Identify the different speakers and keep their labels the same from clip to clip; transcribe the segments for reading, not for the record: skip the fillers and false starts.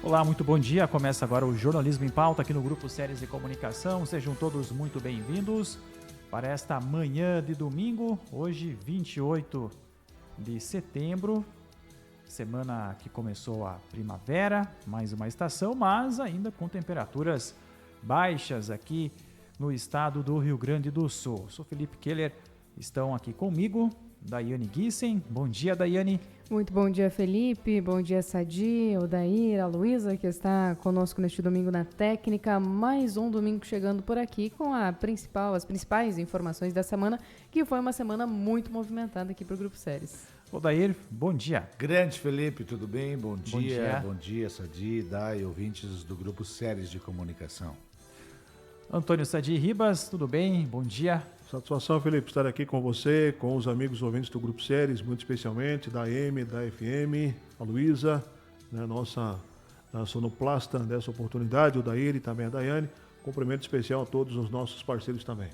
Speaker 1: Olá, muito bom dia. Começa agora o Jornalismo em Pauta aqui no Grupo Séries de Comunicação. Sejam todos muito bem-vindos para esta manhã de domingo, hoje 28 de setembro, semana que começou a primavera, mais uma estação, mas ainda com temperaturas baixas aqui no estado do Rio Grande do Sul. Sou Felipe Keller, estão aqui comigo Daiane Gissen. Bom dia, Daiane.
Speaker 2: Muito bom dia, Felipe. Bom dia, Sadi, Odair, a Luísa, que está conosco neste domingo na técnica. Mais um domingo chegando por aqui com as principais informações da semana, que foi uma semana muito movimentada aqui para o Grupo Séries.
Speaker 1: Odair, bom dia.
Speaker 3: Grande Felipe, tudo bem? Bom dia,
Speaker 1: Bom dia.
Speaker 3: Sadi, Dai, ouvintes do Grupo Séries de Comunicação.
Speaker 1: Antônio Sadi Ribas, tudo bem? Bom dia.
Speaker 4: Satisfação, Felipe, estar aqui com você, com os amigos ouvintes do Grupo Séries, muito especialmente da AM, da FM, a Luísa, né, nossa sonoplasta dessa oportunidade, o Daír e também a Daiane. Cumprimento especial a todos os nossos parceiros também.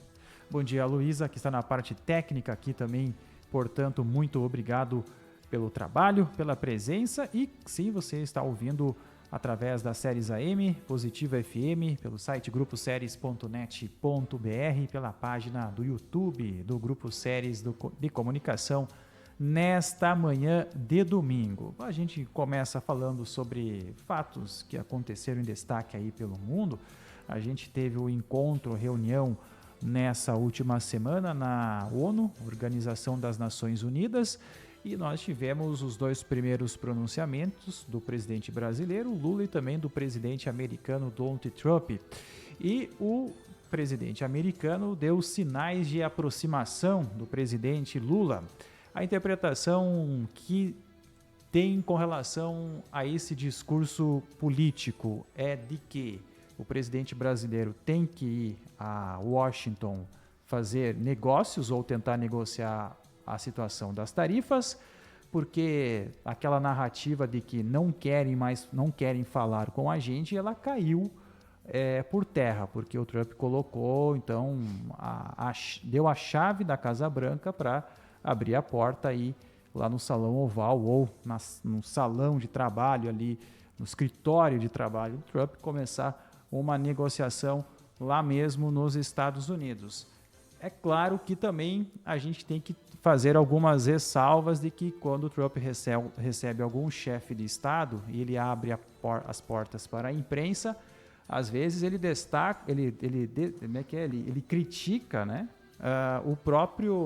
Speaker 1: Bom dia, Luísa, que está na parte técnica aqui também. Portanto, muito obrigado pelo trabalho, pela presença e sim, você está ouvindo através das séries AM, Positiva FM, pelo site gruposeries.net.br, pela página do YouTube do Grupo Séries de Comunicação, nesta manhã de domingo. A gente começa falando sobre fatos que aconteceram em destaque aí pelo mundo. A gente teve o reunião nessa última semana na ONU, Organização das Nações Unidas, e nós tivemos os dois primeiros pronunciamentos do presidente brasileiro, Lula, e também do presidente americano, Donald Trump. E o presidente americano deu sinais de aproximação do presidente Lula. A interpretação que tem com relação a esse discurso político é de que o presidente brasileiro tem que ir a Washington fazer negócios ou tentar negociar a situação das tarifas, porque aquela narrativa de que não querem falar com a gente, ela caiu por terra, porque o Trump colocou, então, deu a chave da Casa Branca para abrir a porta aí lá no Salão Oval ou no salão de trabalho ali, no escritório de trabalho do Trump, começar uma negociação lá mesmo nos Estados Unidos. É claro que também a gente tem que fazer algumas ressalvas de que quando o Trump recebe algum chefe de Estado e ele abre as portas para a imprensa, às vezes ele destaca, ele critica, né, o próprio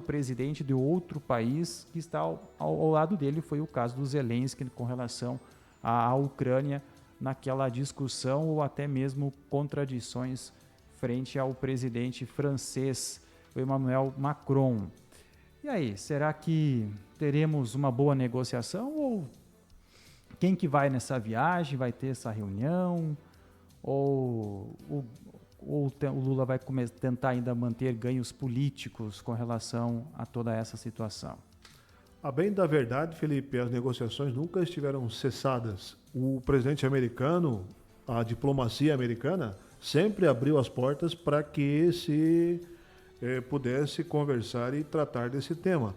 Speaker 1: presidente de outro país que está ao lado dele. Foi o caso do Zelensky com relação à Ucrânia, naquela discussão ou até mesmo contradições frente ao presidente francês, o Emmanuel Macron. E aí, será que teremos uma boa negociação ou quem que vai nessa viagem, vai ter essa reunião ou o Lula vai tentar ainda manter ganhos políticos com relação a toda essa situação?
Speaker 4: A bem da verdade, Felipe, as negociações nunca estiveram cessadas. O presidente americano, a diplomacia americana, sempre abriu as portas para que se pudesse conversar e tratar desse tema.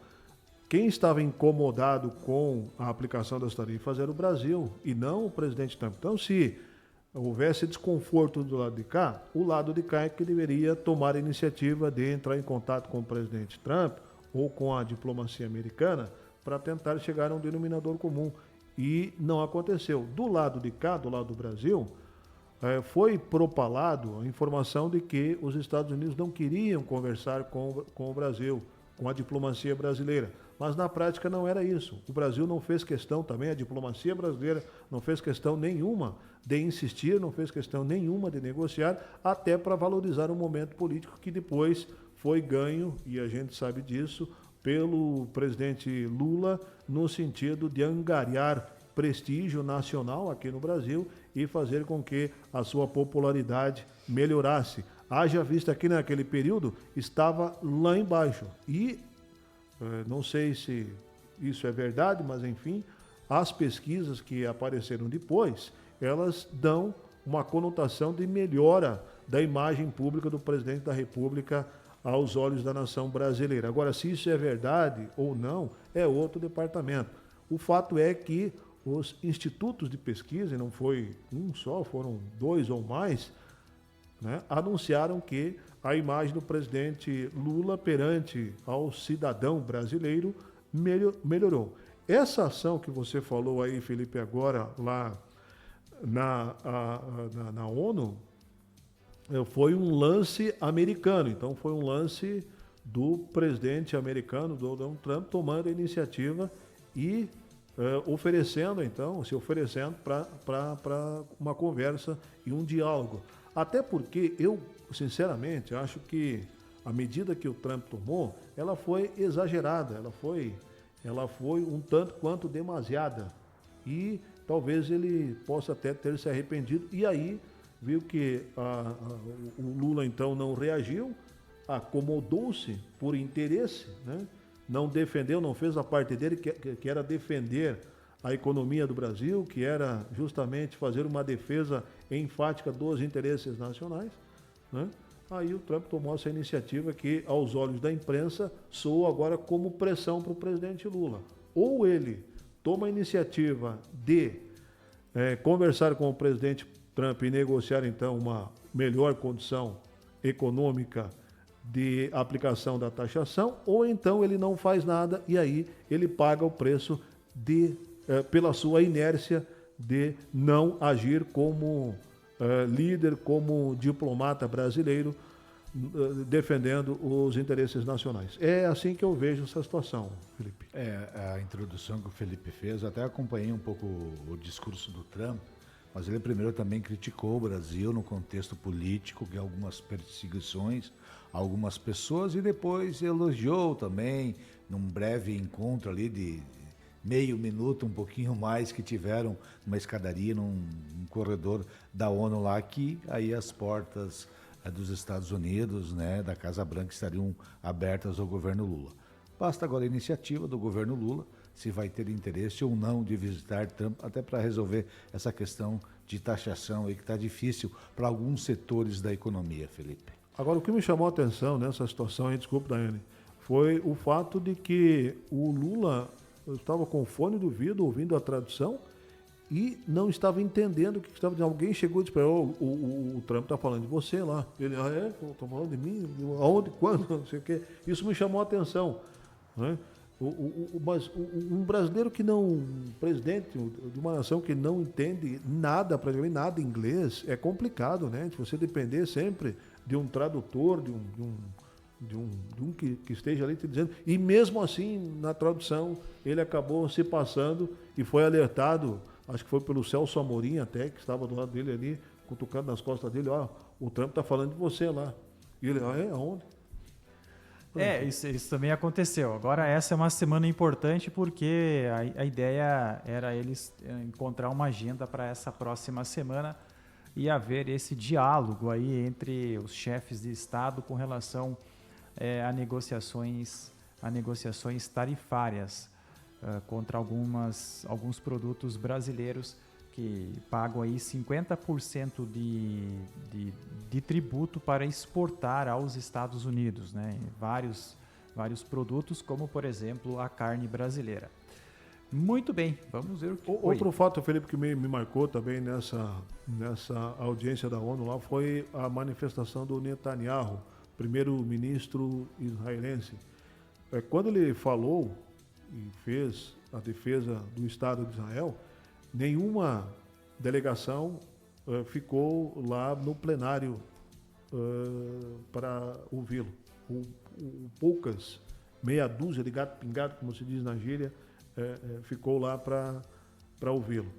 Speaker 4: Quem estava incomodado com a aplicação das tarifas era o Brasil e não o presidente Trump. Então, se houvesse desconforto do lado de cá, o lado de cá é que deveria tomar a iniciativa de entrar em contato com o presidente Trump ou com a diplomacia americana para tentar chegar a um denominador comum. E não aconteceu. Do lado de cá, do lado do Brasil, foi propalado a informação de que os Estados Unidos não queriam conversar com o Brasil, com a diplomacia brasileira. Mas na prática não era isso. O Brasil não fez questão também, a diplomacia brasileira não fez questão nenhuma de insistir, não fez questão nenhuma de negociar, até para valorizar o momento político que depois foi ganho, e a gente sabe disso, pelo presidente Lula, no sentido de angariar prestígio nacional aqui no Brasil e fazer com que a sua popularidade melhorasse. Haja vista que naquele período estava lá embaixo. E não sei se isso é verdade, mas enfim, as pesquisas que apareceram depois, elas dão uma conotação de melhora da imagem pública do presidente da República aos olhos da nação brasileira. Agora, se isso é verdade ou não, é outro departamento. O fato é que os institutos de pesquisa, e não foi um só, foram 2 ou mais, né, anunciaram que a imagem do presidente Lula perante ao cidadão brasileiro melhorou. Essa ação que você falou aí, Felipe, agora lá na ONU, foi um lance americano. Então, foi um lance do presidente americano, do Donald Trump, tomando a iniciativa e se oferecendo para uma conversa e um diálogo. Até porque eu, sinceramente, acho que a medida que o Trump tomou, ela foi exagerada, ela foi um tanto quanto demasiada. E talvez ele possa até ter se arrependido. E aí viu que o Lula então não reagiu, acomodou-se por interesse, né? Não defendeu, não fez a parte dele, que era defender a economia do Brasil, que era justamente fazer uma defesa enfática dos interesses nacionais, né? Aí o Trump tomou essa iniciativa que, aos olhos da imprensa, soa agora como pressão para o presidente Lula. Ou ele toma a iniciativa de conversar com o presidente Trump e negociar, então, uma melhor condição econômica de aplicação da taxação, ou então ele não faz nada e aí ele paga o preço pela sua inércia de não agir como líder, como diplomata brasileiro, defendendo os interesses nacionais. É assim que eu vejo essa situação, Felipe.
Speaker 3: A introdução que o Felipe fez, até acompanhei um pouco o discurso do Trump, mas ele primeiro também criticou o Brasil no contexto político, que algumas perseguições a algumas pessoas, e depois elogiou também, num breve encontro ali de meio minuto, um pouquinho mais, que tiveram uma escadaria num corredor da ONU lá, que aí as portas dos Estados Unidos, né, da Casa Branca, estariam abertas ao governo Lula. Basta agora a iniciativa do governo Lula, se vai ter interesse ou não de visitar Trump, até para resolver essa questão de taxação aí que está difícil para alguns setores da economia, Felipe.
Speaker 4: Agora, o que me chamou a atenção nessa situação, aí, desculpa, Daiane, foi o fato de que o Lula estava com fone do ouvido, ouvindo a tradução, e não estava entendendo o que estava dizendo. Alguém chegou e disse para ele: o Trump está falando de você lá. Ele: estou falando de mim? Aonde? Quando? Não sei o quê. Isso me chamou a atenção, né? Mas um brasileiro que não, um presidente de uma nação que não entende nada, praticamente nada inglês, é complicado, né? Se você depender sempre de um tradutor, de um que esteja ali te dizendo, e mesmo assim, na tradução, ele acabou se passando e foi alertado, acho que foi pelo Celso Amorim até, que estava do lado dele ali, cutucando nas costas dele: o Trump está falando de você lá. E ele: aonde?
Speaker 1: Isso também aconteceu. Agora, essa é uma semana importante porque a ideia era eles encontrar uma agenda para essa próxima semana e haver esse diálogo aí entre os chefes de Estado com relação a negociações tarifárias contra alguns produtos brasileiros que pagam aí 50% de tributo para exportar aos Estados Unidos, né? Vários produtos, como por exemplo a carne brasileira. Muito bem, vamos ver o que
Speaker 4: Outro fato, Felipe, que me marcou também nessa audiência da ONU lá foi a manifestação do Netanyahu, primeiro-ministro israelense. Quando ele falou e fez a defesa do Estado de Israel, nenhuma delegação ficou lá no plenário para ouvi-lo. Poucas, meia dúzia de gato pingado, como se diz na gíria, ficou lá para ouvi-lo.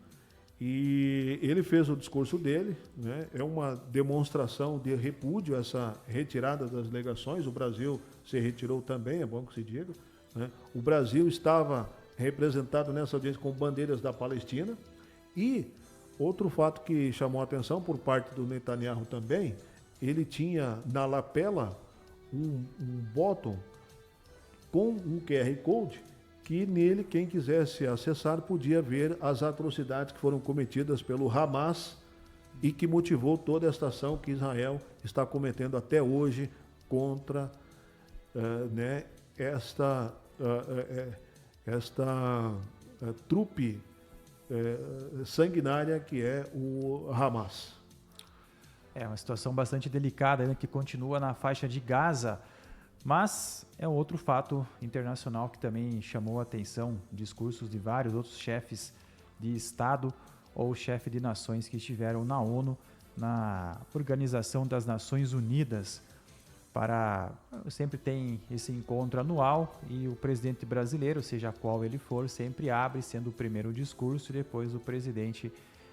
Speaker 4: E ele fez o discurso dele, né? É uma demonstração de repúdio a essa retirada das delegações. O Brasil se retirou também, é bom que se diga, né? O Brasil estava representado nessa audiência com bandeiras da Palestina. E outro fato que chamou a atenção por parte do Netanyahu também, ele tinha na lapela um botão com um QR Code que nele, quem quisesse acessar, podia ver as atrocidades que foram cometidas pelo Hamas e que motivou toda esta ação que Israel está cometendo até hoje contra esta trupe sanguinária que é o Hamas.
Speaker 1: É uma situação bastante delicada, né, que continua na faixa de Gaza, mas é outro fato internacional que também chamou a atenção, discursos de vários outros chefes de Estado ou chefe de nações que estiveram na ONU, na Organização das Nações Unidas, sempre tem esse encontro anual e o presidente brasileiro, seja qual ele for, sempre abre sendo o primeiro discurso e depois o presidente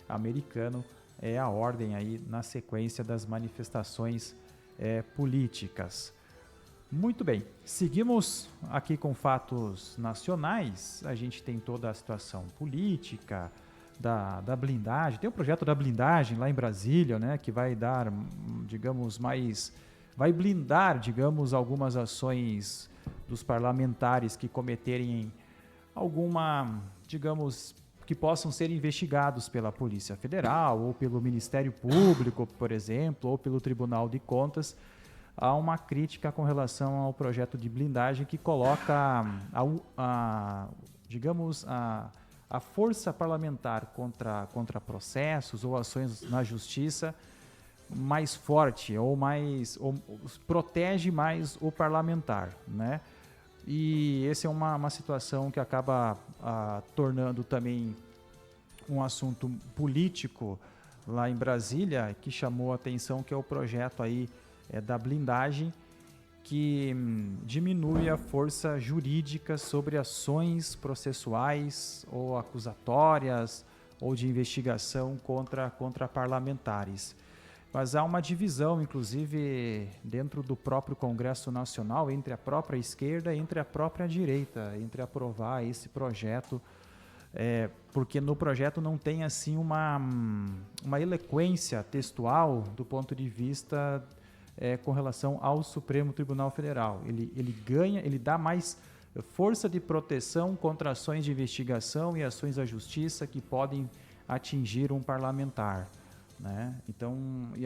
Speaker 1: americano é a ordem aí na sequência das manifestações políticas. Muito bem, seguimos aqui com fatos nacionais. A gente tem toda a situação política da blindagem. Tem o projeto da blindagem lá em Brasília, né, que vai dar, digamos, vai blindar, digamos, algumas ações dos parlamentares que cometerem digamos, que possam ser investigados pela Polícia Federal ou pelo Ministério Público, por exemplo, ou pelo Tribunal de Contas. Há uma crítica com relação ao projeto de blindagem que coloca, digamos, a força parlamentar contra processos ou ações na justiça mais forte ou protege mais o parlamentar, né? E essa é uma situação que acaba tornando também um assunto político lá em Brasília, que chamou a atenção, que é o projeto aí da blindagem, que diminui a força jurídica sobre ações processuais ou acusatórias ou de investigação contra parlamentares. Mas há uma divisão, inclusive, dentro do próprio Congresso Nacional, entre a própria esquerda e entre a própria direita, entre aprovar esse projeto, porque no projeto não tem assim uma eloquência textual do ponto de vista com relação ao Supremo Tribunal Federal. Ele dá mais força de proteção contra ações de investigação e ações da justiça que podem atingir um parlamentar, né? Então,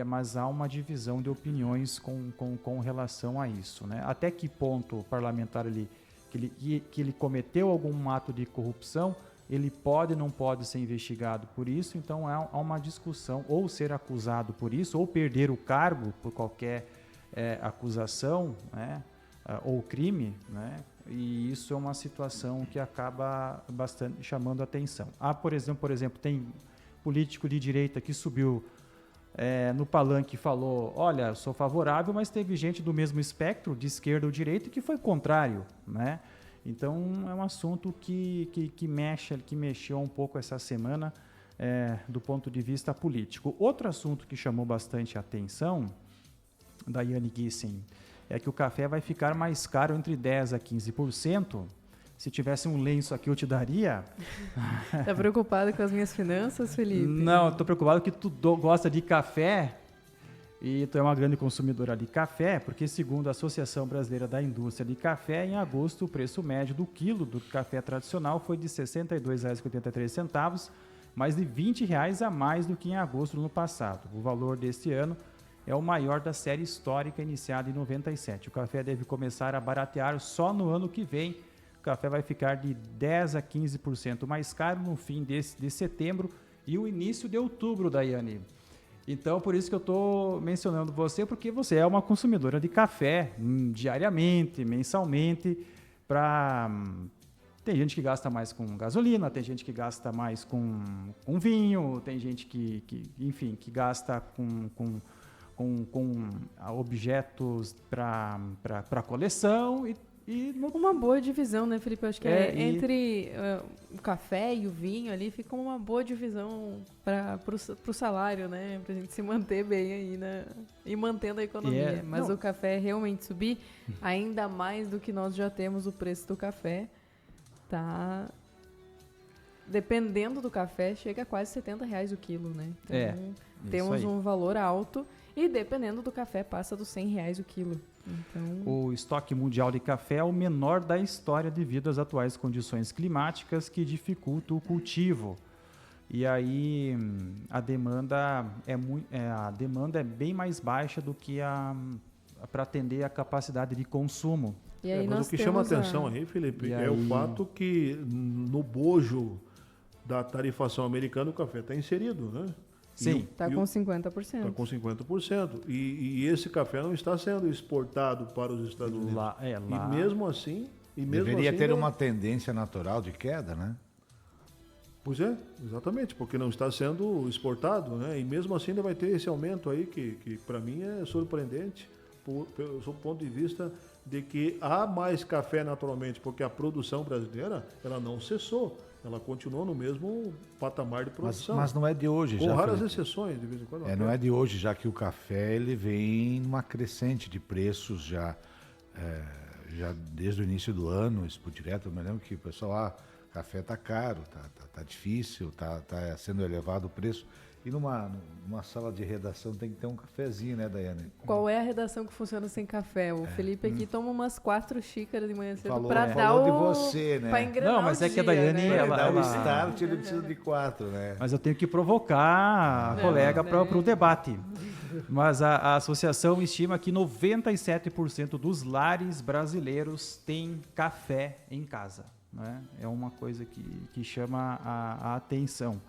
Speaker 1: mas há uma divisão de opiniões com relação a isso, né? Até que ponto o parlamentar que ele cometeu algum ato de corrupção, ele pode ou não pode ser investigado por isso. Então há uma discussão, ou ser acusado por isso, ou perder o cargo por qualquer acusação, né? Ou crime, né? E isso é uma situação que acaba bastante chamando a atenção. Por exemplo, tem político de direita que subiu no palanque e falou: olha, sou favorável, mas teve gente do mesmo espectro, de esquerda ou direita, que foi contrário, né? Então é um assunto que mexeu um pouco essa semana do ponto de vista político. Outro assunto que chamou bastante a atenção da Yane Gissen é que o café vai ficar mais caro entre 10% a 15%. Se tivesse um lenço aqui, eu te daria.
Speaker 2: Tá preocupado com as minhas finanças, Felipe?
Speaker 1: Não, estou preocupado que tu gosta de café e tu é uma grande consumidora de café, porque segundo a Associação Brasileira da Indústria de Café, em agosto o preço médio do quilo do café tradicional foi de R$ 62,83, mais de R$ 20 a mais do que em agosto do ano passado. O valor deste ano é o maior da série histórica iniciada em 97. O café deve começar a baratear só no ano que vem. O café vai ficar de 10% a 15% mais caro no fim de setembro e o início de outubro, Daiane. Então, por isso que eu estou mencionando você, porque você é uma consumidora de café diariamente, mensalmente. Tem gente que gasta mais com gasolina, tem gente que gasta mais com vinho, tem gente que gasta com objetos para coleção
Speaker 2: uma boa divisão, né, Felipe? Eu acho que entre o café e o vinho ali fica uma boa divisão para o salário, né? Para a gente se manter bem aí, né? E mantendo a economia. Mas o café realmente subir, ainda mais do que nós já temos o preço do café, tá? Dependendo do café, chega a quase R$70 o quilo, né? Então, temos um valor alto e dependendo do café, passa dos R$100 o quilo. Então...
Speaker 1: O estoque mundial de café é o menor da história devido às atuais condições climáticas que dificultam o cultivo. E aí a demanda é bem mais baixa do que para atender a capacidade de consumo.
Speaker 4: Mas o que chama atenção aí, Felipe, o fato que no bojo da tarifação americana, o café está inserido, né?
Speaker 1: Sim.
Speaker 2: Está com 50%.
Speaker 4: Está com 50%. E esse café não está sendo exportado para os Estados Unidos.
Speaker 1: Lá.
Speaker 4: E mesmo assim...
Speaker 3: Deveria ter
Speaker 4: não-
Speaker 3: uma tendência natural de queda, né?
Speaker 4: Pois é, exatamente, porque não está sendo exportado, né? E mesmo assim ainda vai ter esse aumento aí que para mim é surpreendente, pelo ponto de vista de que há mais café naturalmente, porque a produção brasileira ela não cessou, ela continuou no mesmo patamar de produção.
Speaker 3: Mas não é de hoje
Speaker 4: com
Speaker 3: já.
Speaker 4: raras
Speaker 3: Felipe.
Speaker 4: exceções, de vez em quando.
Speaker 3: Não é de hoje, já que o café ele vem numa crescente de preços já desde o início do ano, Expo Direto. Eu me lembro que o pessoal, café tá caro, tá difícil, tá sendo elevado o preço. E numa sala de redação tem que ter um cafezinho, né, Daiane?
Speaker 2: Qual é a redação que funciona sem café? O Felipe aqui toma umas 4 xícaras de manhã cedo
Speaker 3: Falou-
Speaker 2: para dar
Speaker 3: falou de
Speaker 2: o...
Speaker 3: você, né?
Speaker 2: Pra engrenar
Speaker 1: Não, mas
Speaker 2: o
Speaker 1: é que a
Speaker 2: dia,
Speaker 1: Daiane,
Speaker 2: né?
Speaker 3: Para
Speaker 1: ela-
Speaker 3: dar o
Speaker 1: ela-
Speaker 3: start, ele precisa de 4, né?
Speaker 1: Mas eu tenho que provocar a
Speaker 2: Não,
Speaker 1: colega
Speaker 2: né?
Speaker 1: para o debate. Mas a associação estima que 97% dos lares brasileiros têm café em casa. Né? É uma coisa que chama a atenção.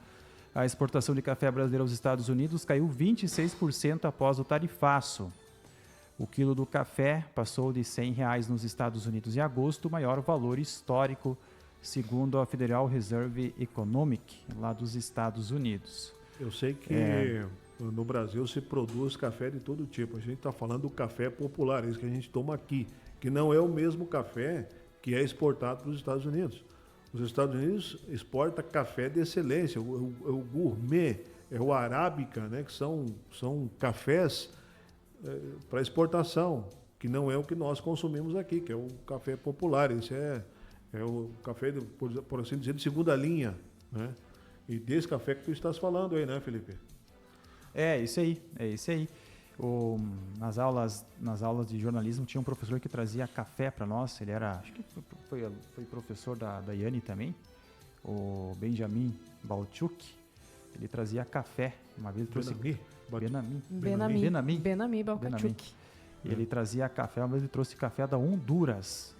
Speaker 1: A exportação de café brasileiro aos Estados Unidos caiu 26% após o tarifaço. O quilo do café passou de R$ 100 nos Estados Unidos em agosto, o maior valor histórico, segundo a Federal Reserve Economic, lá dos Estados Unidos.
Speaker 4: Eu sei que no Brasil se produz café de todo tipo. A gente está falando do café popular, esse que a gente toma aqui, que não é o mesmo café que é exportado para os Estados Unidos. Os Estados Unidos exportam café de excelência, o gourmet, o arábica, né, que são cafés para exportação, que não é o que nós consumimos aqui, que é o café popular. Esse é o café, por assim dizer, de segunda linha, né? E desse café que tu estás falando aí, né, Felipe?
Speaker 1: É isso aí. Nas aulas de jornalismo tinha um professor que trazia café para nós. Ele era, acho que foi professor da Daiane também, o Benjamin Balchuk. Ele trazia café. Uma vez ele trouxe
Speaker 2: Benami Balkachuk.
Speaker 1: E ele trazia café. Uma vez ele trouxe café da Honduras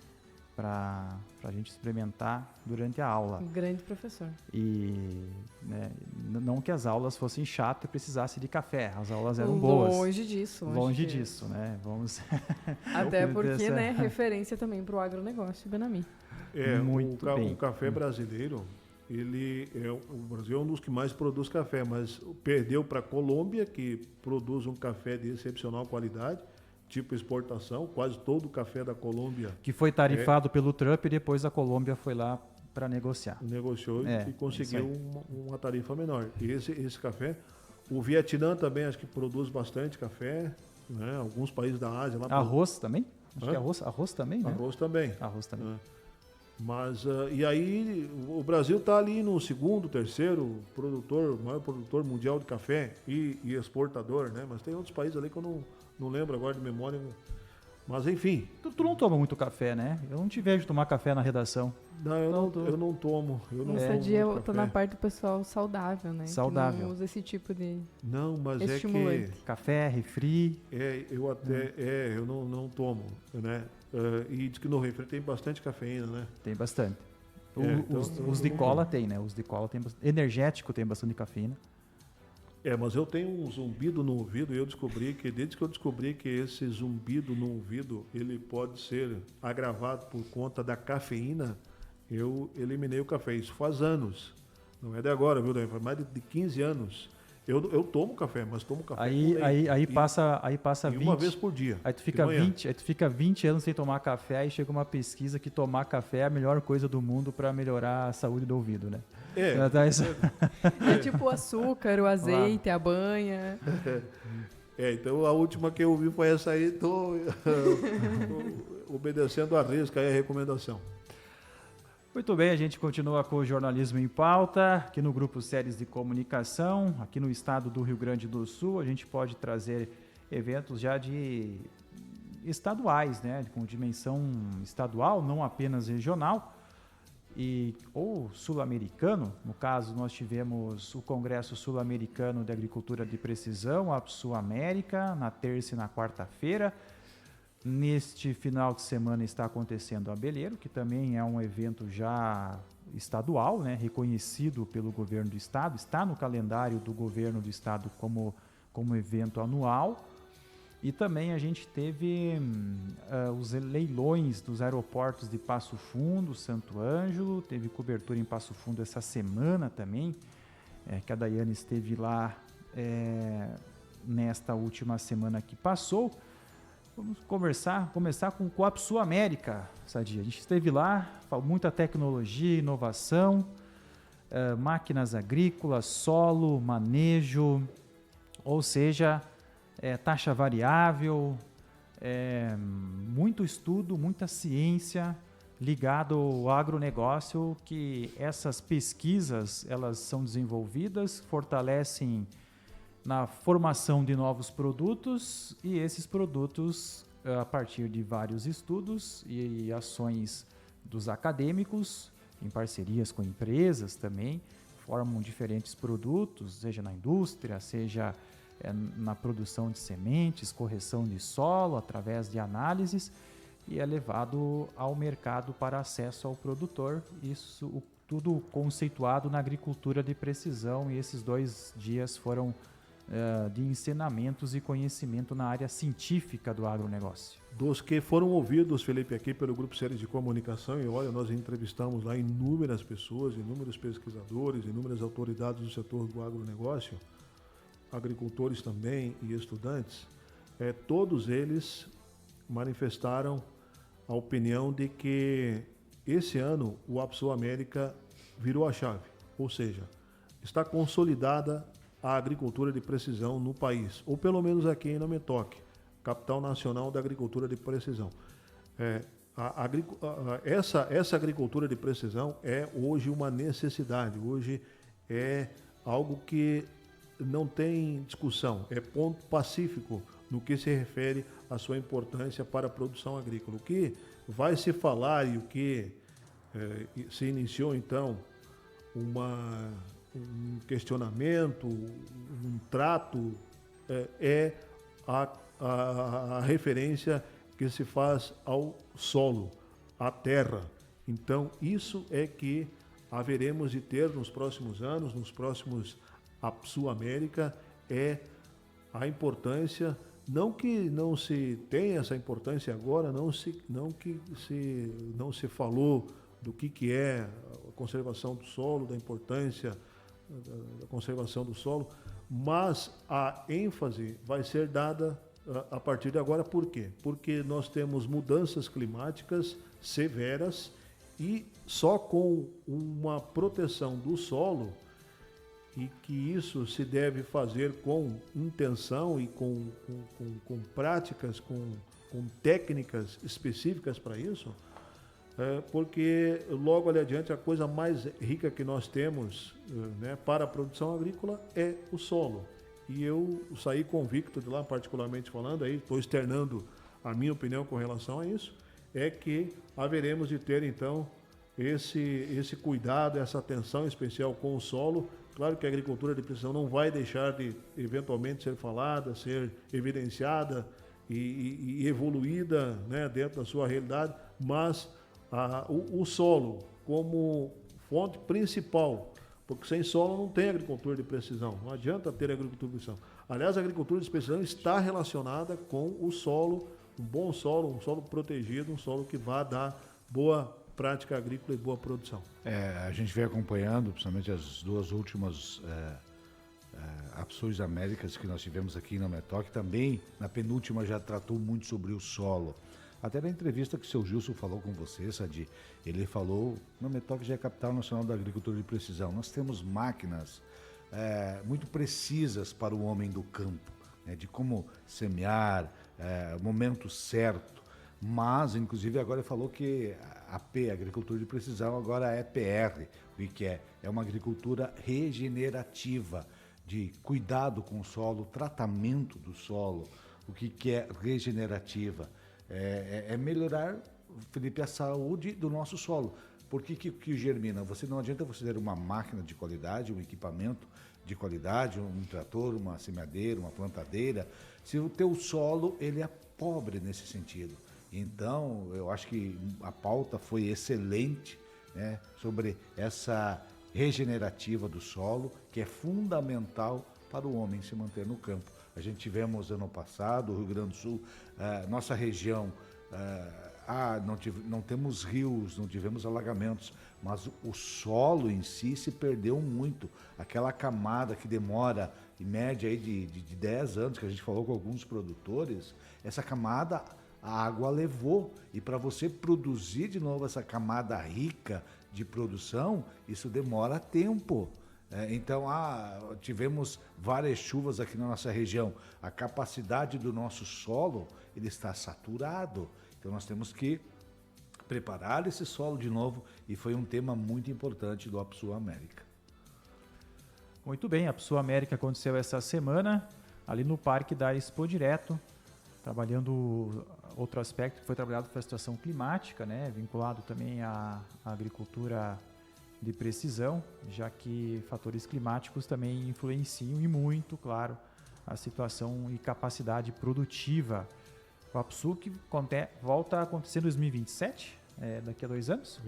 Speaker 1: para a gente experimentar durante a aula.
Speaker 2: Grande professor.
Speaker 1: E né, não que as aulas fossem chatas e precisasse de café, as aulas eram boas.
Speaker 2: Longe disso.
Speaker 1: Né? Vamos.
Speaker 2: Até porque, né, referência também para o agronegócio, Benami.
Speaker 1: Muito bem.
Speaker 4: O café brasileiro, o Brasil é um dos que mais produz café, mas perdeu para a Colômbia, que produz um café de excepcional qualidade, tipo exportação, quase todo o café da Colômbia.
Speaker 1: Que foi tarifado pelo Trump e depois a Colômbia foi lá para negociar.
Speaker 4: Negociou e conseguiu uma tarifa menor. E esse café, o Vietnã também acho que produz bastante café, né? Alguns países da Ásia. Lá
Speaker 1: Arroz também? Acho que arroz também, né?
Speaker 4: Arroz também.
Speaker 1: Arroz também.
Speaker 4: Mas, e aí, o Brasil está ali no segundo, terceiro maior produtor mundial de café e exportador, né? Mas tem outros países ali que eu não lembro agora de memória. Mas, enfim.
Speaker 1: Tu não toma muito café, né? Eu não te vejo tomar café na redação.
Speaker 4: Não, eu não tomo.
Speaker 2: Nesse dia eu tô na parte do pessoal saudável, né?
Speaker 1: Saudável.
Speaker 2: Que não usa esse tipo de
Speaker 4: Não, mas
Speaker 2: estimulante.
Speaker 1: Café, refri.
Speaker 4: Eu não tomo, né? E diz que no refri tem bastante cafeína, né?
Speaker 1: Tem bastante.
Speaker 4: Então,
Speaker 1: Os de cola tem, né? Os de cola tem bastante. Energético tem bastante cafeína.
Speaker 4: Mas eu tenho um zumbido no ouvido e desde que eu descobri que esse zumbido no ouvido, ele pode ser agravado por conta da cafeína, eu eliminei o café. Isso faz anos. Não é de agora, viu, Daí? Faz mais de 15 anos. Eu tomo café, mas tomo café
Speaker 1: Aí passa 20.
Speaker 4: Uma vez por dia.
Speaker 1: Aí tu fica 20 anos sem tomar café, aí chega uma pesquisa que tomar café é a melhor coisa do mundo para melhorar a saúde do ouvido, né?
Speaker 2: É tipo o açúcar, o azeite, a banha.
Speaker 4: Então a última que eu vi foi essa aí, tô obedecendo a risca aí a recomendação.
Speaker 1: Muito bem, a gente continua com o jornalismo em pauta, aqui no Grupo Séries de Comunicação, aqui no estado do Rio Grande do Sul, a gente pode trazer eventos já de estaduais, né, com dimensão estadual, não apenas regional, ou sul-americano. No caso, nós tivemos o Congresso Sul-Americano de Agricultura de Precisão, a Sul-América, na terça e na quarta-feira. Neste final de semana está acontecendo a Abeleiro, que também é um evento já estadual, né, reconhecido pelo governo do estado, está no calendário do governo do estado como evento anual. E também a gente teve os leilões dos aeroportos de Passo Fundo, Santo Ângelo, teve cobertura em Passo Fundo essa semana também, que a Daiane esteve lá nesta última semana que passou. Vamos começar com o Coap Sul América, Sadi. A gente esteve lá, muita tecnologia, inovação, máquinas agrícolas, solo, manejo, ou seja, taxa variável, muito estudo, muita ciência ligado ao agronegócio, que essas pesquisas elas são desenvolvidas, fortalecem na formação de novos produtos, e esses produtos, a partir de vários estudos e ações dos acadêmicos, em parcerias com empresas também, formam diferentes produtos, seja na indústria, seja na produção de sementes, correção de solo, através de análises, e é levado ao mercado para acesso ao produtor. Isso tudo conceituado na agricultura de precisão, e esses 2 dias foram de ensinamentos e conhecimento na área científica do agronegócio.
Speaker 4: Dos que foram ouvidos, Felipe, aqui pelo Grupo Séries de Comunicação, e olha, nós entrevistamos lá inúmeras pessoas, inúmeros pesquisadores, inúmeras autoridades do setor do agronegócio, agricultores também e estudantes, todos eles manifestaram a opinião de que esse ano o APSU América virou a chave, ou seja, está consolidada a agricultura de precisão no país, ou pelo menos aqui em Nametoque, capital nacional da agricultura de precisão. Essa agricultura de precisão é hoje uma necessidade, hoje é algo que não tem discussão, é ponto pacífico no que se refere à sua importância para a produção agrícola. O que vai se falar e o que se iniciou então um questionamento, um trato, é a referência que se faz ao solo, à terra. Então, isso é que haveremos de ter nos próximos anos, nos próximos APSU América, é a importância, não que não se tenha essa importância agora, não se falou do que é a conservação do solo, da importância da conservação do solo, mas a ênfase vai ser dada a partir de agora. Por quê? Porque nós temos mudanças climáticas severas, e só com uma proteção do solo, e que isso se deve fazer com intenção e com práticas, com técnicas específicas para isso, porque logo ali adiante a coisa mais rica que nós temos para a produção agrícola é o solo. E eu saí convicto de lá, particularmente falando, aí estou externando a minha opinião com relação a isso, é que haveremos de ter então esse cuidado, essa atenção especial com o solo. Claro que a agricultura de precisão não vai deixar de eventualmente ser falada, ser evidenciada e evoluída dentro da sua realidade, mas o solo como fonte principal, porque sem solo não tem agricultura de precisão, não adianta ter agricultura de precisão. Aliás, a agricultura de precisão está relacionada com o solo, um bom solo, um solo protegido, um solo que vai dar boa prática agrícola e boa produção.
Speaker 3: A gente vem acompanhando, principalmente as 2 últimas APSUs Américas que nós tivemos aqui na Nametoque, também na penúltima já tratou muito sobre o solo. Até na entrevista que o seu Gilson falou com você, Sadi, ele falou, Nametoque já é capital nacional da agricultura de precisão. Nós temos máquinas muito precisas para o homem do campo, de como semear, o momento certo. Mas, inclusive, agora ele falou que a agricultura de precisão, agora é PR. O que é? É uma agricultura regenerativa, de cuidado com o solo, tratamento do solo. O que é regenerativa? É melhorar, Felipe, a saúde do nosso solo. Por que germina? Não adianta você ter uma máquina de qualidade, um equipamento de qualidade, um trator, uma semeadeira, uma plantadeira, se o teu solo ele é pobre nesse sentido. Então, eu acho que a pauta foi excelente, né, sobre essa regenerativa do solo, que é fundamental para o homem se manter no campo. A gente tivemos ano passado, o Rio Grande do Sul, nossa região, não temos rios, não tivemos alagamentos, mas o solo em si se perdeu muito. Aquela camada que demora, em média, aí de 10 anos, que a gente falou com alguns produtores, essa camada a água levou. E para você produzir de novo essa camada rica de produção, isso demora tempo. Então, tivemos várias chuvas aqui na nossa região. A capacidade do nosso solo, ele está saturado. Então, nós temos que preparar esse solo de novo, e foi um tema muito importante do APSU América.
Speaker 1: Muito bem, a APSU América aconteceu essa semana, ali no Parque da Expo Direto, trabalhando outro aspecto que foi trabalhado foi a situação climática, né, vinculado também à agricultura de precisão, já que fatores climáticos também influenciam e muito, claro, a situação e capacidade produtiva. O APSU que volta a acontecer em 2027, daqui a 2 anos?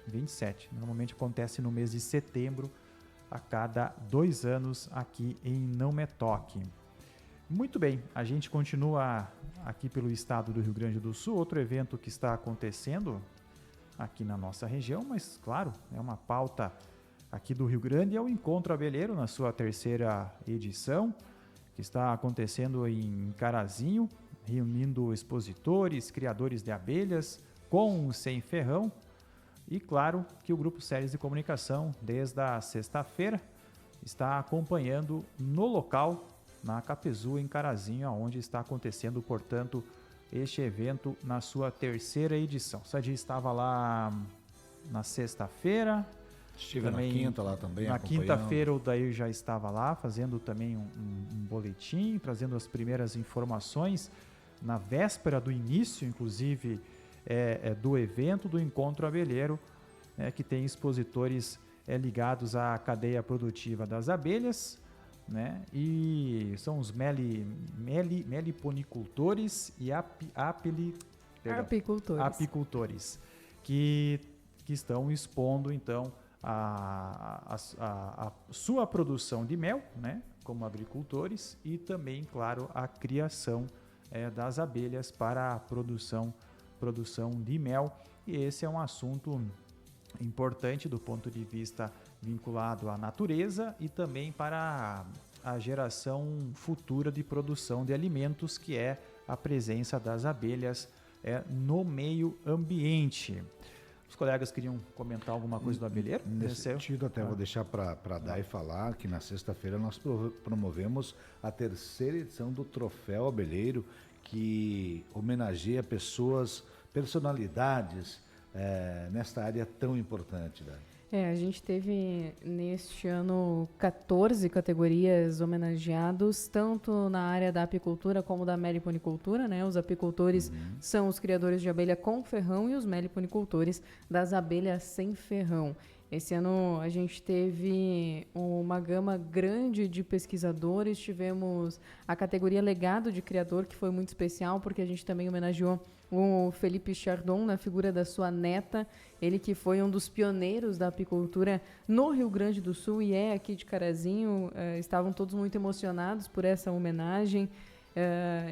Speaker 1: 27. Normalmente acontece no mês de setembro, a cada 2 anos aqui em Não Me Toque. Muito bem, a gente continua aqui pelo estado do Rio Grande do Sul, outro evento que está acontecendo aqui na nossa região, mas claro, é uma pauta aqui do Rio Grande, é o Encontro Abelheiro na sua 3ª edição, que está acontecendo em Carazinho, reunindo expositores, criadores de abelhas, com ou sem ferrão, e claro que o Grupo Séries de Comunicação, desde a sexta-feira, está acompanhando no local, na Capezu, em Carazinho, onde está acontecendo, portanto, este evento na sua 3ª edição. O Sadi estava lá na sexta-feira.
Speaker 3: Estive na quinta lá também.
Speaker 1: Na quinta-feira o Dair já estava lá, fazendo também um boletim, trazendo as primeiras informações na véspera do início, inclusive, do evento do Encontro Abelheiro, que tem expositores ligados à cadeia produtiva das abelhas, né? E são os meliponicultores e apicultores que estão expondo então a sua produção de mel, né, como agricultores, e também, claro, a criação das abelhas para a produção de mel. E esse é um assunto importante do ponto de vista vinculado à natureza e também para a geração futura de produção de alimentos, que é a presença das abelhas no meio ambiente. Os colegas queriam comentar alguma coisa do abelheiro?
Speaker 3: Nesse sentido, até vou deixar para Dai falar que na sexta-feira nós promovemos a 3ª edição do Troféu Abelheiro, que homenageia personalidades nesta área tão importante, Dai.
Speaker 2: A gente teve neste ano 14 categorias homenageados, tanto na área da apicultura como da meliponicultura, né? Os apicultores são os criadores de abelha com ferrão e os meliponicultores das abelhas sem ferrão. Esse ano a gente teve uma gama grande de pesquisadores, tivemos a categoria Legado de Criador, que foi muito especial, porque a gente também homenageou o Felipe Chardon na figura da sua neta, ele que foi um dos pioneiros da apicultura no Rio Grande do Sul e é aqui de Carazinho. Estavam todos muito emocionados por essa homenagem.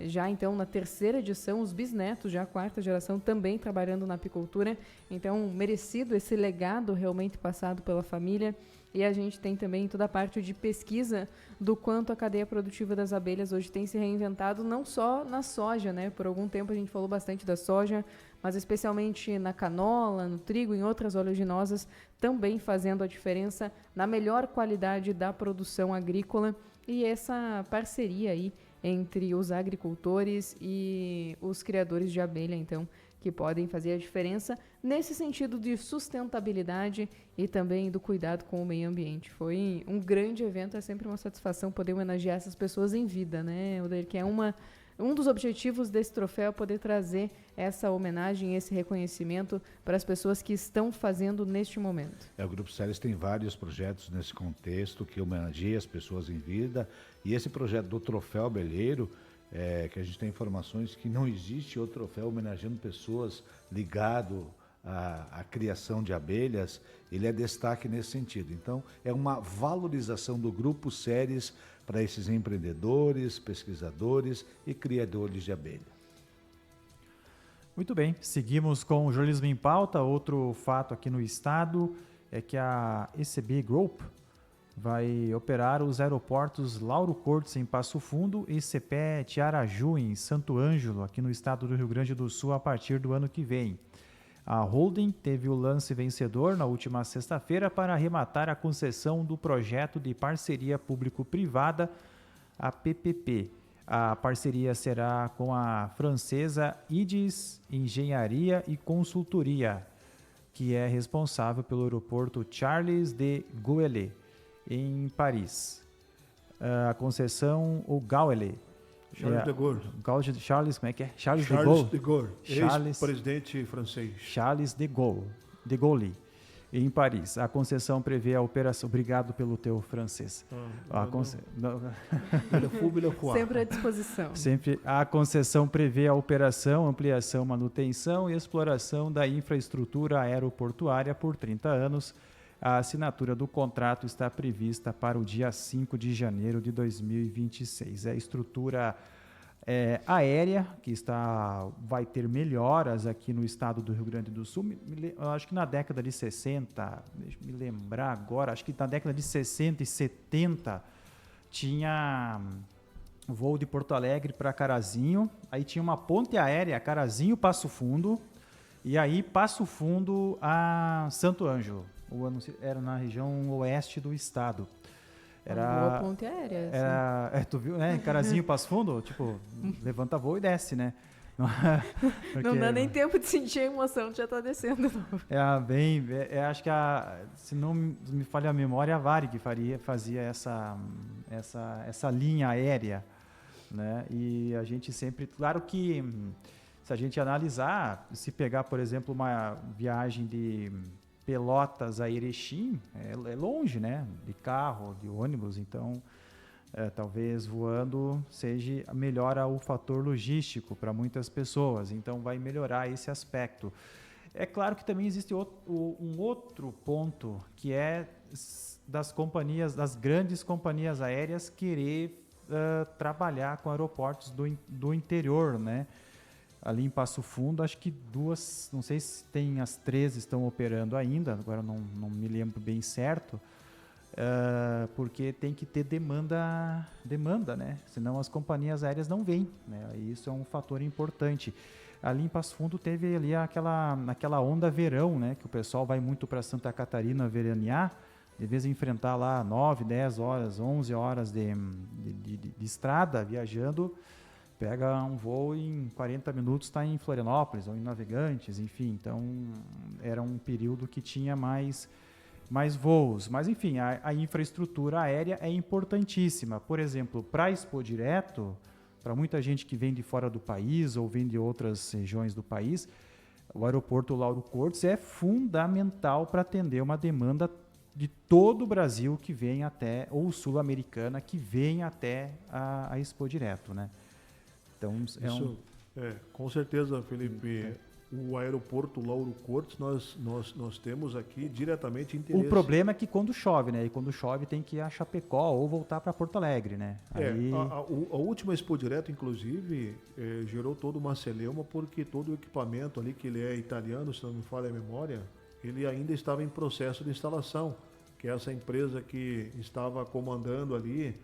Speaker 2: Já então na 3ª edição, os bisnetos, já a 4ª geração, também trabalhando na apicultura. Então, merecido esse legado realmente passado pela família. E a gente tem também toda a parte de pesquisa do quanto a cadeia produtiva das abelhas hoje tem se reinventado, não só na soja, né? Por algum tempo a gente falou bastante da soja, mas especialmente na canola, no trigo, em outras oleaginosas, também fazendo a diferença na melhor qualidade da produção agrícola. E essa parceria aí entre os agricultores e os criadores de abelha, então, que podem fazer a diferença nesse sentido de sustentabilidade e também do cuidado com o meio ambiente. Foi um grande evento, é sempre uma satisfação poder homenagear essas pessoas em vida, né, Odair? Que é um dos objetivos desse troféu, poder trazer essa homenagem, esse reconhecimento para as pessoas que estão fazendo neste momento.
Speaker 3: O Grupo Séries tem vários projetos nesse contexto que homenageia as pessoas em vida, e esse projeto do Troféu Abelheiro, que a gente tem informações que não existe outro troféu homenageando pessoas ligado a criação de abelhas, ele é destaque nesse sentido. Então, é uma valorização do Grupo Ceres para esses empreendedores, pesquisadores e criadores de abelha.
Speaker 1: Muito bem, seguimos com o jornalismo em pauta. Outro fato aqui no estado é que a ECB Group vai operar os aeroportos Lauro Cortes em Passo Fundo e CPE Tiaraju em Santo Ângelo, aqui no estado do Rio Grande do Sul, a partir do ano que vem. A holding teve o lance vencedor na última sexta-feira para arrematar a concessão do projeto de parceria público-privada, a PPP. A parceria será com a francesa IDES Engenharia e Consultoria, que é responsável pelo aeroporto Charles de Gaulle, em Paris. A concessão, o Gaulle.
Speaker 4: Charles de Gaulle.
Speaker 1: Charles, como é que é? Charles
Speaker 4: de Gaulle. Ex-presidente francês.
Speaker 1: Charles de Gaulle, em Paris. A concessão prevê a operação... Obrigado pelo teu francês.
Speaker 2: Sempre à disposição.
Speaker 1: Sempre. A concessão prevê a operação, ampliação, manutenção e exploração da infraestrutura aeroportuária por 30 anos. A assinatura do contrato está prevista para o dia 5 de janeiro de 2026. A estrutura aérea, que vai ter melhoras aqui no estado do Rio Grande do Sul. Acho que na década de 60, deixa eu me lembrar agora, acho que na década de 60 e 70 tinha voo de Porto Alegre para Carazinho, aí tinha uma ponte aérea Carazinho-Passo Fundo, e aí Passo Fundo a Santo Ângelo. Era na região oeste do estado.
Speaker 2: Era uma boa ponte aérea. Assim.
Speaker 1: Tu viu, né? Carazinho, Passo Fundo, tipo, levanta voo e desce, né?
Speaker 2: Porque não dá nem tempo de sentir a emoção, já está descendo.
Speaker 1: Acho que, se não me falha a memória, a Varig fazia essa linha aérea, né? E a gente sempre, claro que se a gente analisar, se pegar, por exemplo, uma viagem de Pelotas a Erechim, é longe, né? De carro, de ônibus, então talvez voando melhora o fator logístico para muitas pessoas, então vai melhorar esse aspecto. É claro que também existe um outro ponto, que é das grandes companhias aéreas querer trabalhar com aeroportos do interior, né? Ali em Passo Fundo, acho que duas, não sei se tem as 3 estão operando ainda, agora não me lembro bem certo, porque tem que ter demanda, né? Senão as companhias aéreas não vêm, né? Isso é um fator importante. Ali em Passo Fundo teve ali aquela onda verão, né? Que o pessoal vai muito para Santa Catarina veranear, de vez em enfrentar lá 9, 10 horas, 11 horas de estrada viajando, pega um voo e em 40 minutos está em Florianópolis ou em Navegantes, enfim. Então, era um período que tinha mais voos. Mas, enfim, a infraestrutura aérea é importantíssima. Por exemplo, para Expo Direto, para muita gente que vem de fora do país ou vem de outras regiões do país, o aeroporto Lauro Cortes é fundamental para atender uma demanda de todo o Brasil que vem até, ou sul-americana, que vem até a Expo Direto, né? Então,
Speaker 4: com certeza, Felipe. O aeroporto Lauro Cortes, nós temos aqui diretamente interesse.
Speaker 1: O problema é que quando chove, né? E quando chove tem que ir a Chapecó ou voltar para Porto Alegre, né?
Speaker 4: A última Expo Direto, inclusive, gerou toda uma celeuma, porque todo o equipamento ali, que ele é italiano, se não me falha a memória, ele ainda estava em processo de instalação, que essa empresa que estava comandando ali,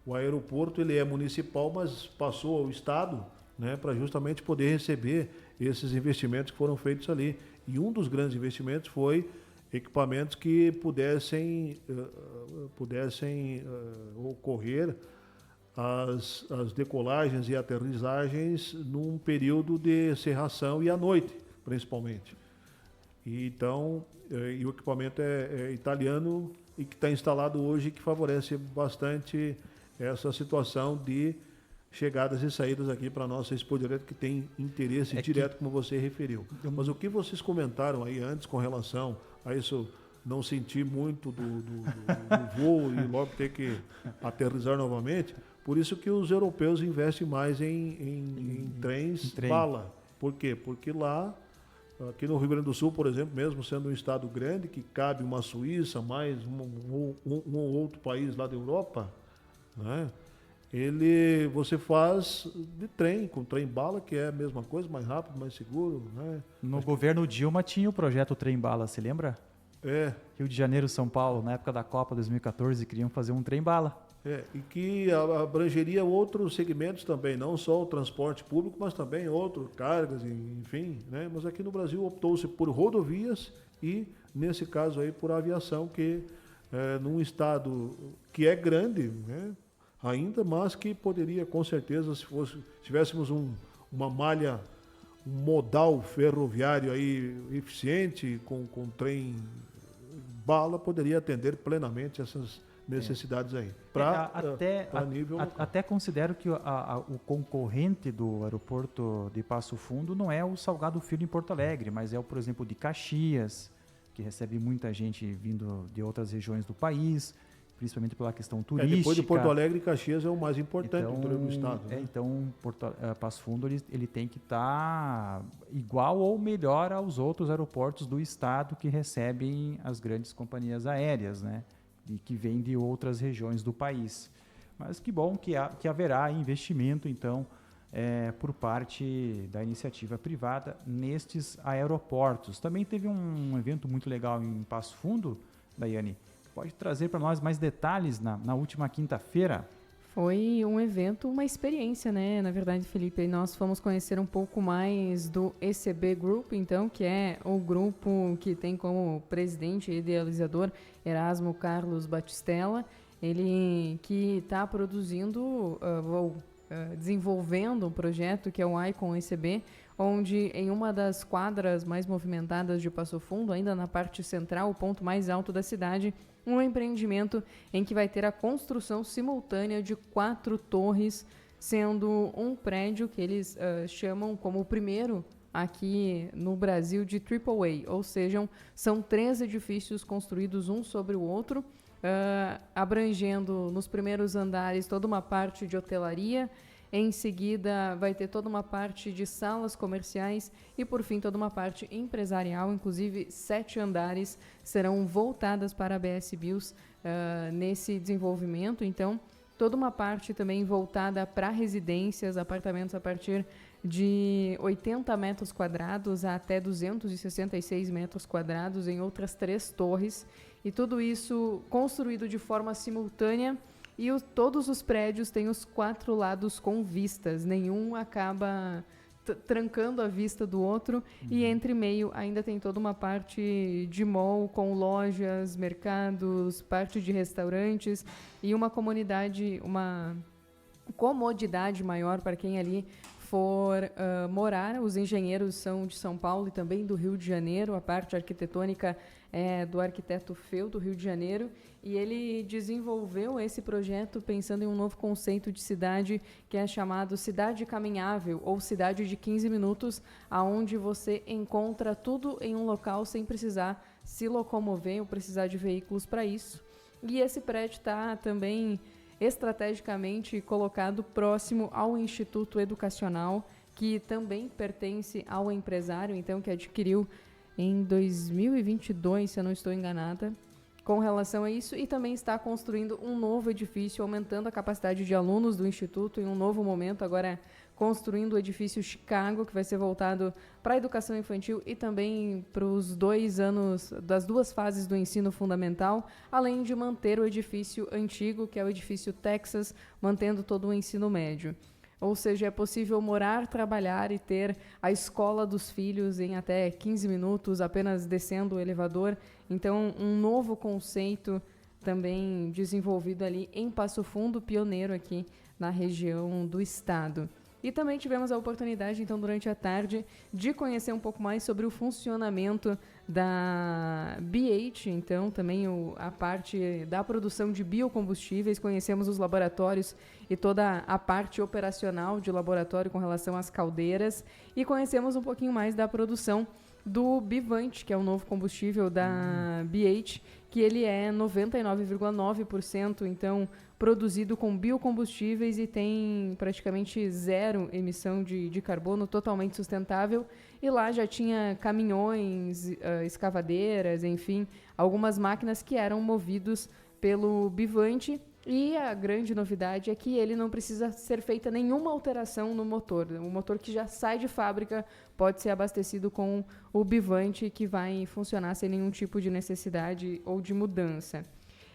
Speaker 4: o aeroporto, ele é municipal, mas passou ao estado, né, para justamente poder receber esses investimentos que foram feitos ali. E um dos grandes investimentos foi equipamentos que pudessem ocorrer as decolagens e aterrissagens num período de cerração e à noite, principalmente. E então, o equipamento é italiano e que está instalado hoje, que favorece bastante essa situação de chegadas e saídas aqui para a nossa Expo Direto, que tem interesse direto, como você referiu. Mas o que vocês comentaram aí antes com relação a isso, não sentir muito do voo e logo ter que aterrissar novamente, por isso que os europeus investem mais em trens bala. Por quê? Porque lá Aqui no Rio Grande do Sul, por exemplo, mesmo sendo um estado grande, que cabe uma Suíça, mais um outro país lá da Europa, né? Você faz de trem, com trem-bala, que é a mesma coisa, mais rápido, mais seguro, né?
Speaker 1: No governo Dilma tinha o projeto Trem-Bala, se lembra? Rio de Janeiro, São Paulo, na época da Copa 2014, queriam fazer um trem-bala.
Speaker 4: E que abrangeria outros segmentos também, não só o transporte público, mas também outras cargas, enfim, né? Mas aqui no Brasil optou-se por rodovias e, nesse caso aí, por aviação, que num estado que é grande, né? Ainda, mas que poderia, com certeza, se tivéssemos uma malha, um modal ferroviário aí eficiente, com trem bala, poderia atender plenamente essas necessidades aí.
Speaker 1: Até considero que o concorrente do aeroporto de Passo Fundo não é o Salgado Filho em Porto Alegre, mas é o, por exemplo, de Caxias, que recebe muita gente vindo de outras regiões do país, principalmente pela questão turística.
Speaker 4: Depois de Porto Alegre, Caxias é o mais importante do interior do estado. Né?
Speaker 1: Então, Passo Fundo ele tem que estar igual ou melhor aos outros aeroportos do estado que recebem as grandes companhias aéreas, né? E que vêm de outras regiões do país. Mas que bom que haverá investimento, então, por parte da iniciativa privada nestes aeroportos. Também teve um evento muito legal em Passo Fundo, Daiane. Pode trazer para nós mais detalhes na última quinta-feira?
Speaker 2: Foi um evento, uma experiência, né? Na verdade, Felipe, nós fomos conhecer um pouco mais do ECB Group, então, que é o grupo que tem como presidente e idealizador Erasmo Carlos Batistella. Ele que está produzindo, desenvolvendo um projeto que é o Icon ECB, onde em uma das quadras mais movimentadas de Passo Fundo, ainda na parte central, o ponto mais alto da cidade, um empreendimento em que vai ter a construção simultânea de 4 torres, sendo um prédio que eles chamam como o primeiro aqui no Brasil de AAA, ou seja, são 3 edifícios construídos um sobre o outro, abrangendo nos primeiros andares toda uma parte de hotelaria. Em seguida, vai ter toda uma parte de salas comerciais e, por fim, toda uma parte empresarial. Inclusive, 7 andares serão voltadas para a BS Bios nesse desenvolvimento. Então, toda uma parte também voltada para residências, apartamentos a partir de 80 metros quadrados a até 266 metros quadrados em outras 3 torres. E tudo isso construído de forma simultânea. E todos os prédios têm os 4 lados com vistas, nenhum acaba trancando a vista do outro. E entre meio ainda tem toda uma parte de mall com lojas, mercados, parte de restaurantes e uma comunidade, uma comodidade maior para quem ali for morar. Os engenheiros são de São Paulo e também do Rio de Janeiro, a parte arquitetônica é do arquiteto Feu, do Rio de Janeiro, e ele desenvolveu esse projeto pensando em um novo conceito de cidade que é chamado Cidade Caminhável, ou Cidade de 15 Minutos, aonde você encontra tudo em um local sem precisar se locomover ou precisar de veículos para isso. E esse prédio está também estrategicamente colocado próximo ao Instituto Educacional, que também pertence ao empresário, então, que adquiriu em 2022, se eu não estou enganada, com relação a isso, e também está construindo um novo edifício, aumentando a capacidade de alunos do Instituto em um novo momento, agora construindo o edifício Chicago, que vai ser voltado para a educação infantil e também para os 2 anos, das 2 fases do ensino fundamental, além de manter o edifício antigo, que é o edifício Texas, mantendo todo o ensino médio. Ou seja, é possível morar, trabalhar e ter a escola dos filhos em até 15 minutos, apenas descendo o elevador. Então, um novo conceito também desenvolvido ali em Passo Fundo, pioneiro aqui na região do estado. E também tivemos a oportunidade, então, durante a tarde, de conhecer um pouco mais sobre o funcionamento da BH, então, também a parte da produção de biocombustíveis. Conhecemos os laboratórios e toda a parte operacional de laboratório com relação às caldeiras. E conhecemos um pouquinho mais da produção do Bivante, que é o novo combustível da BH, que ele é 99,9%, então, produzido com biocombustíveis e tem praticamente 0 emissão de carbono, totalmente sustentável. e lá já tinha caminhões, escavadeiras, enfim, algumas máquinas que eram movidos pelo Bivante. E a grande novidade é que ele não precisa ser feita nenhuma alteração no motor. O motor que já sai de fábrica pode ser abastecido com o Bivante, que vai funcionar sem nenhum tipo de necessidade ou de mudança.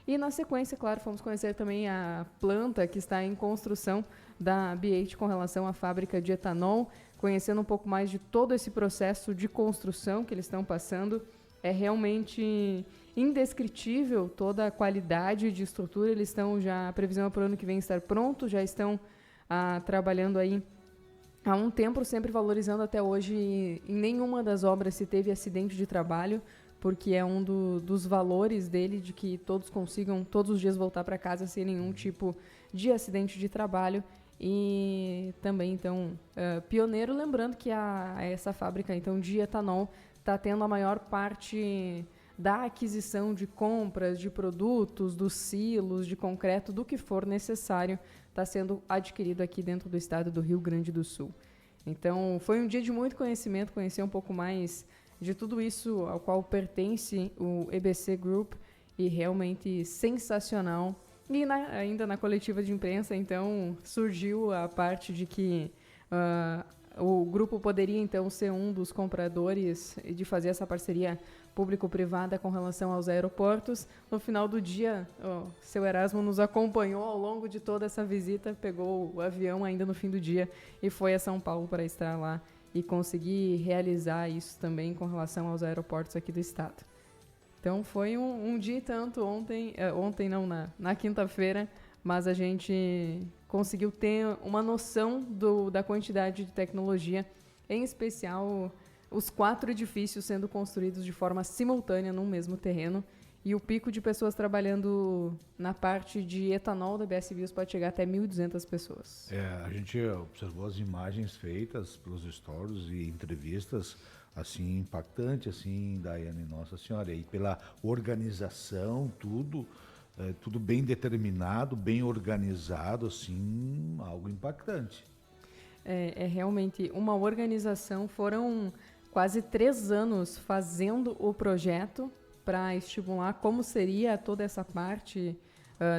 Speaker 2: E na sequência, claro, fomos conhecer também a planta que está em construção da BH com relação à fábrica de etanol, conhecendo um pouco mais de todo esse processo de construção que eles estão passando. É realmente indescritível toda a qualidade de estrutura. Eles estão já, a previsão é para o ano que vem estar pronto, já estão trabalhando aí há um tempo, sempre valorizando até hoje. Em nenhuma das obras se teve acidente de trabalho, porque é um dos valores dele, de que todos consigam todos os dias voltar para casa sem nenhum tipo de acidente de trabalho. E também, então, pioneiro, lembrando que essa fábrica então, de etanol está tendo a maior parte da aquisição de compras, de produtos, dos silos, de concreto, do que for necessário, está sendo adquirido aqui dentro do estado do Rio Grande do Sul. Então, foi um dia de muito conhecimento, conhecer um pouco mais de tudo isso ao qual pertence o EBC Group, e realmente sensacional. E ainda na coletiva de imprensa, então, surgiu a parte de que o grupo poderia, então, ser um dos compradores e de fazer essa parceria público-privada com relação aos aeroportos. No final do dia, seu Erasmo nos acompanhou ao longo de toda essa visita, pegou o avião ainda no fim do dia e foi a São Paulo para estar lá e conseguir realizar isso também com relação aos aeroportos aqui do estado. Então, foi um dia e tanto na quinta-feira, mas a gente conseguiu ter uma noção da quantidade de tecnologia, em especial os 4 edifícios sendo construídos de forma simultânea num mesmo terreno, e o pico de pessoas trabalhando na parte de etanol da BS Bios pode chegar até 1.200 pessoas.
Speaker 3: A gente observou as imagens feitas pelos stories e entrevistas, assim, impactante, assim, Daiane, Nossa Senhora, e pela organização, tudo bem determinado, bem organizado, assim, algo impactante.
Speaker 2: É realmente uma organização. Foram quase 3 anos fazendo o projeto para estimular como seria toda essa parte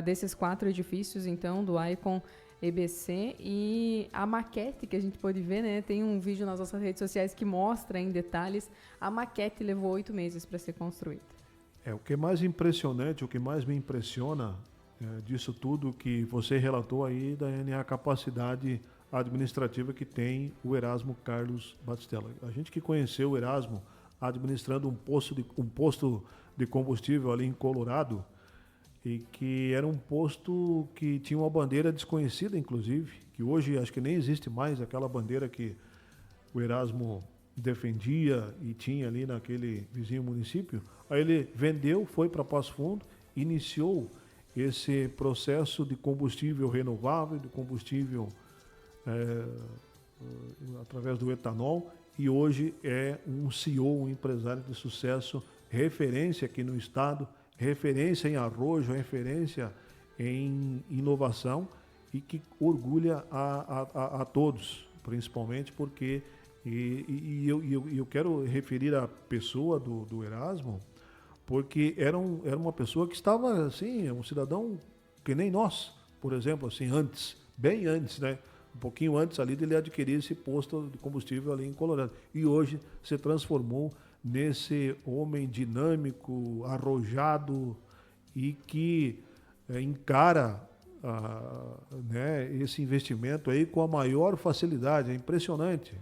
Speaker 2: desses 4 edifícios, então, do Icon EBC, e a maquete que a gente pode ver, né? Tem um vídeo nas nossas redes sociais que mostra em detalhes. A maquete levou 8 meses para ser construída.
Speaker 4: O que é mais impressionante, o que mais me impressiona disso tudo que você relatou aí, Daiane, é a capacidade administrativa que tem o Erasmo Carlos Batistella. A gente que conheceu o Erasmo administrando um posto de combustível ali em Colorado, e que era um posto que tinha uma bandeira desconhecida, inclusive, que hoje acho que nem existe mais aquela bandeira que o Erasmo defendia e tinha ali naquele vizinho município. Aí ele vendeu, foi para Passo Fundo, iniciou esse processo de combustível renovável, de combustível através do etanol, e hoje é um CEO, um empresário de sucesso, referência aqui no estado, referência em arrojo, referência em inovação, e que orgulha a todos, principalmente porque eu quero referir a pessoa do Erasmo, porque era uma pessoa que estava assim, um cidadão que nem nós, por exemplo, assim, bem antes, né? Um pouquinho antes ali dele adquirir esse posto de combustível ali em Colorado. E hoje se transformou nesse homem dinâmico, arrojado, e que encara esse investimento aí com a maior facilidade. É impressionante.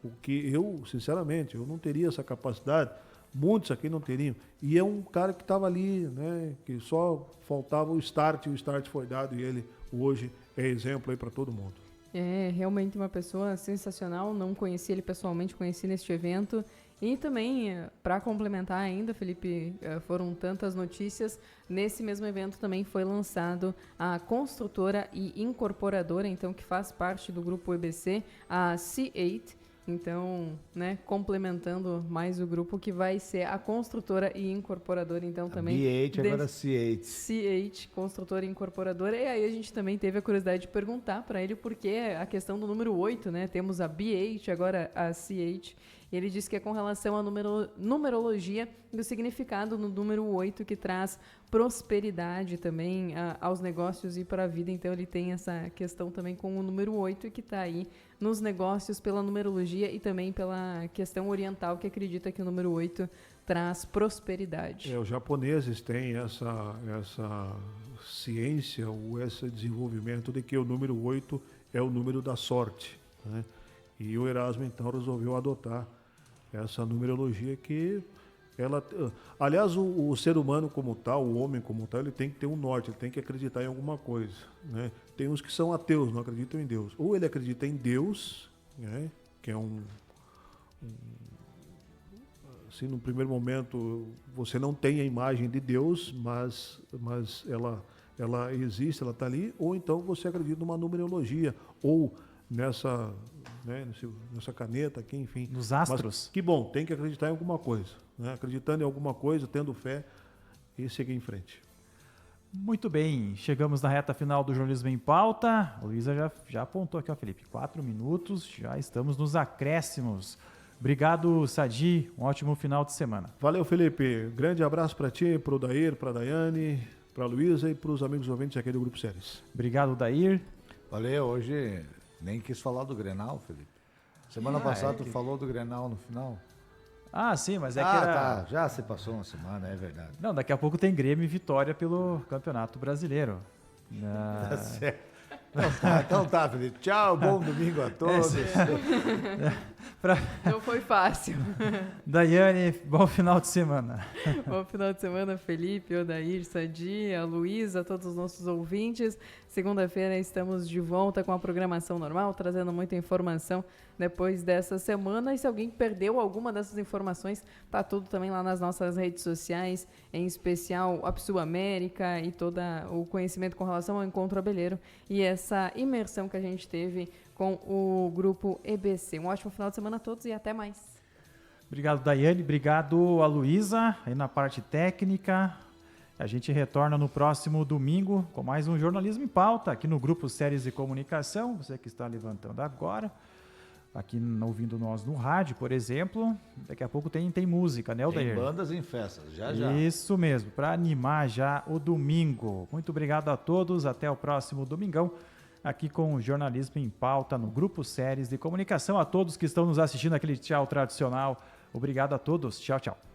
Speaker 4: O que eu, sinceramente, eu não teria essa capacidade, muitos aqui não teriam. E é um cara que estava ali, né, que só faltava o start, e o start foi dado, e ele hoje é exemplo aí para todo mundo.
Speaker 2: É realmente uma pessoa sensacional. Não conheci ele pessoalmente, conheci neste evento. E também, para complementar ainda, Felipe, foram tantas notícias. Nesse mesmo evento também foi lançado a construtora e incorporadora, então, que faz parte do grupo EBC, a C8. Então, né, complementando mais o grupo que vai ser a construtora e incorporadora, então também...
Speaker 3: B8, agora C8.
Speaker 2: C8, construtora e incorporadora. E aí a gente também teve a curiosidade de perguntar para ele por que a questão do número 8, né? Temos a B8, agora a C8. E ele disse que é com relação à numerologia e o significado no número 8, que traz prosperidade também aos negócios e para a vida. Então, ele tem essa questão também com o número 8 e que está aí nos negócios pela numerologia e também pela questão oriental, que acredita que o número 8 traz prosperidade.
Speaker 4: Os japoneses têm essa ciência ou esse desenvolvimento de que o número 8 é o número da sorte, né? E o Erasmo, então, resolveu adotar essa numerologia que ela... Aliás, o ser humano como tal, o homem como tal, ele tem que ter um norte, ele tem que acreditar em alguma coisa, né? Tem uns que são ateus, não acreditam em Deus. Ou ele acredita em Deus, né? Que é assim, no primeiro momento, você não tem a imagem de Deus, mas ela existe, ela está ali. Ou então você acredita numa numerologia, ou nessa caneta aqui, enfim.
Speaker 1: Nos astros.
Speaker 4: Mas, que bom, tem que acreditar em alguma coisa, né? Acreditando em alguma coisa, tendo fé e seguir em frente.
Speaker 1: Muito bem, chegamos na reta final do Jornalismo em Pauta. A Luísa já apontou aqui, ó, Felipe, 4 minutos, já estamos nos acréscimos. Obrigado, Sadi, um ótimo final de semana.
Speaker 4: Valeu, Felipe. Grande abraço para ti, para o Dair, para a Daiane, para a Luísa e para os amigos ouvintes aqui do Grupo Séries.
Speaker 1: Obrigado, Dair.
Speaker 3: Valeu, hoje nem quis falar do Grenal, Felipe. Semana passada tu falou do Grenal no final.
Speaker 1: Ah, sim, mas é que era...
Speaker 3: tá, já se passou uma semana, é verdade.
Speaker 1: Não, daqui a pouco tem Grêmio e Vitória pelo Campeonato Brasileiro.
Speaker 3: Tá certo. Então tá, Felipe. Tchau, bom domingo a todos.
Speaker 2: Não foi fácil.
Speaker 1: Daiane, bom final de semana.
Speaker 2: Bom final de semana, Felipe, Odair, Sadi, a Luísa, todos os nossos ouvintes. Segunda-feira estamos de volta com a programação normal, trazendo muita informação depois dessa semana. E se alguém perdeu alguma dessas informações, tá tudo também lá nas nossas redes sociais, em especial a Psu América e todo o conhecimento com relação ao Encontro Abelheiro e essa imersão que a gente teve com o grupo EBC. Um ótimo final de semana a todos e até mais.
Speaker 1: Obrigado, Daiane. Obrigado a Luísa, aí na parte técnica. A gente retorna no próximo domingo com mais um Jornalismo em Pauta, aqui no Grupo Séries de Comunicação. Você que está levantando agora, aqui ouvindo nós no rádio, por exemplo. Daqui a pouco tem música, né, Odair?
Speaker 3: Tem bandas em festas, já.
Speaker 1: Isso mesmo, para animar já o domingo. Muito obrigado a todos, até o próximo domingão, aqui com o Jornalismo em Pauta, no Grupo Séries de Comunicação. A todos que estão nos assistindo, aquele tchau tradicional. Obrigado a todos, tchau, tchau.